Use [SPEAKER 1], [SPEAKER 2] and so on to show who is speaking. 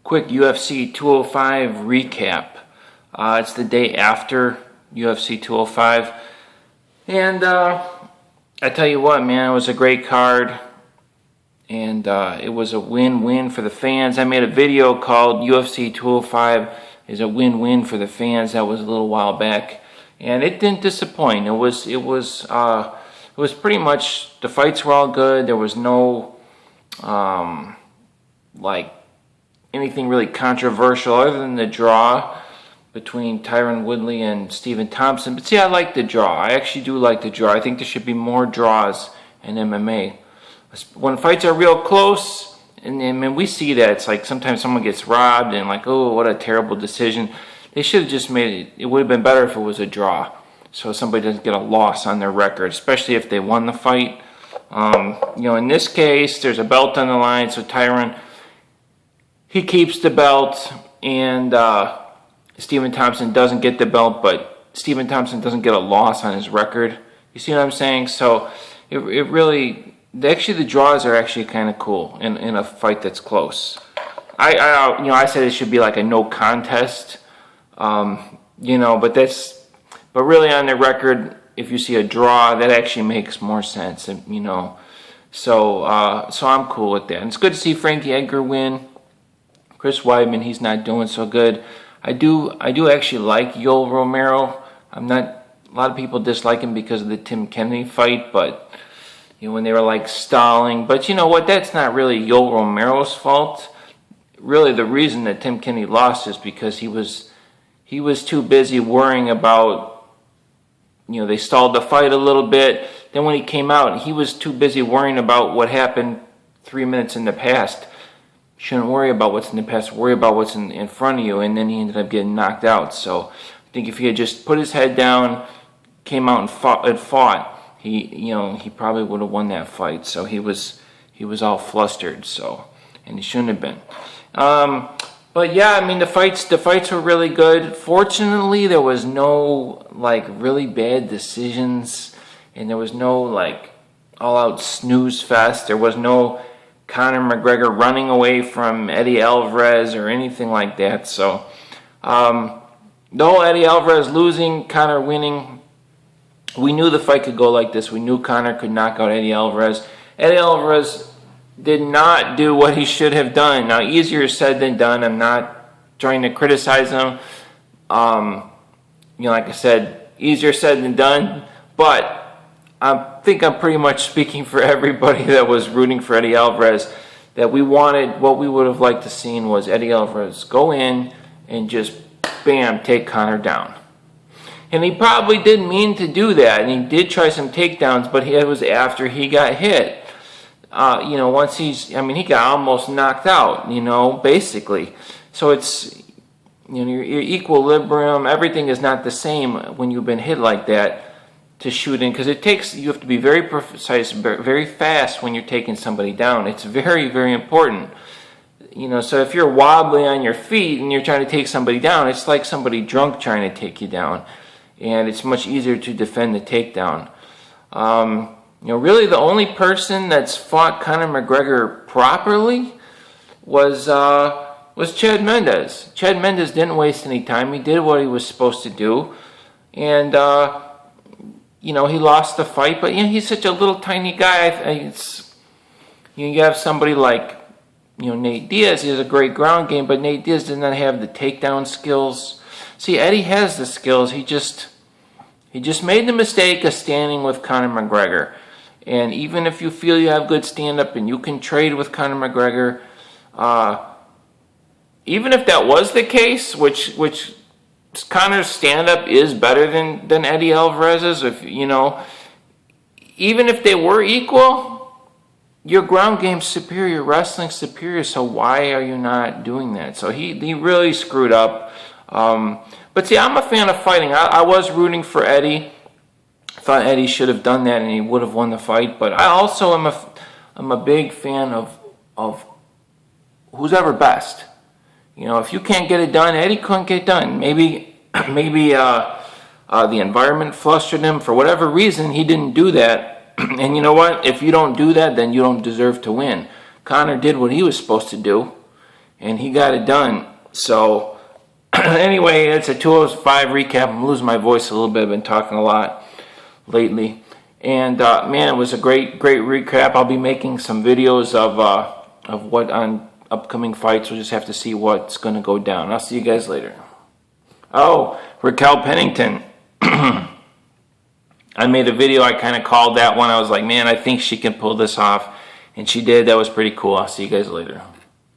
[SPEAKER 1] Quick UFC 205 recap. It's the day after UFC 205. And I tell you what, man, it was a great card. And it was a win-win for the fans. I made a video called UFC 205 is a win-win for the fans. That was a little while back. And it didn't disappoint. It was pretty much, the fights were all good. There was no, anything really controversial other than the draw between Tyron Woodley and Stephen Thompson. But see, I like the draw. I actually do like the draw. I think there should be more draws in MMA. When fights are real close, and we see that, it's like sometimes someone gets robbed and like, oh, what a terrible decision. They should have just made it. It would have been better if it was a draw, so somebody doesn't get a loss on their record, especially if they won the fight. In this case, there's a belt on the line, so Tyron, he keeps the belt, and Stephen Thompson doesn't get the belt, but Stephen Thompson doesn't get a loss on his record. You see what I'm saying? So it really, actually the draws are actually kind of cool in a fight that's close. I said it should be like a no contest, but really on the record, if you see a draw, that actually makes more sense, So I'm cool with that. And it's good to see Frankie Edgar win. Chris Weidman, he's not doing so good. I do actually like Yoel Romero. A lot of people dislike him because of the Tim Kennedy fight, but when they were like stalling. But you know what? That's not really Yoel Romero's fault. Really, the reason that Tim Kennedy lost is because he was too busy worrying about. They stalled the fight a little bit. Then when he came out, he was too busy worrying about what happened 3 minutes in the past. Shouldn't worry about what's in the past. Worry about what's in front of you. And then he ended up getting knocked out. So I think if he had just put his head down, came out and fought, he probably would have won that fight. So he was all flustered. And he shouldn't have been. But yeah, the fights were really good. Fortunately, there was no really bad decisions, and there was no all-out snooze fest. There was no Conor McGregor running away from Eddie Alvarez or anything like that. So, though Eddie Alvarez losing, Conor winning, we knew the fight could go like this. We knew Conor could knock out Eddie Alvarez. Eddie Alvarez did not do what he should have done. Now, easier said than done. I'm not trying to criticize him. Like I said, easier said than done. But I think I'm pretty much speaking for everybody that was rooting for Eddie Alvarez, that what we would have liked to seen was Eddie Alvarez go in and just, bam, take Conor down. And he probably didn't mean to do that, and he did try some takedowns, but it was after he got hit. Once he got almost knocked out, basically. So it's, your equilibrium, everything is not the same when you've been hit like that to shoot in, because you have to be very precise, very fast when you're taking somebody down. It's very, very important. So if you're wobbly on your feet and you're trying to take somebody down, it's like somebody drunk trying to take you down. And it's much easier to defend the takedown. Really the only person that's fought Conor McGregor properly was Chad Mendes. Chad Mendes didn't waste any time. He did what he was supposed to do. And, he lost the fight. But, he's such a little tiny guy. You have somebody like, Nate Diaz. He has a great ground game, but Nate Diaz does not have the takedown skills. See, Eddie has the skills. He just made the mistake of standing with Conor McGregor. And even if you feel you have good stand-up and you can trade with Conor McGregor, even if that was the case, which Conor's stand-up is better than Eddie Alvarez's, even if they were equal, your ground game's superior, wrestling's superior, so why are you not doing that? So he really screwed up. But see, I'm a fan of fighting. I was rooting for Eddie. I thought Eddie should have done that and he would have won the fight. But I also am a big fan of who's ever best. If you can't get it done, Eddie couldn't get it done. Maybe the environment flustered him. For whatever reason, he didn't do that. And you know what? If you don't do that, then you don't deserve to win. Conor did what he was supposed to do. and he got it done. So anyway, it's a 205 recap. I'm losing my voice a little bit. I've been talking a lot lately. And man, it was a great recap. I'll be making some videos of what on upcoming fights. We'll just have to see what's going to go down. I'll see you guys later. Oh, Raquel Pennington. I made a video. I kind of called that one. I was like, man, I think she can pull this off. And she did. That was pretty cool. I'll see you guys later.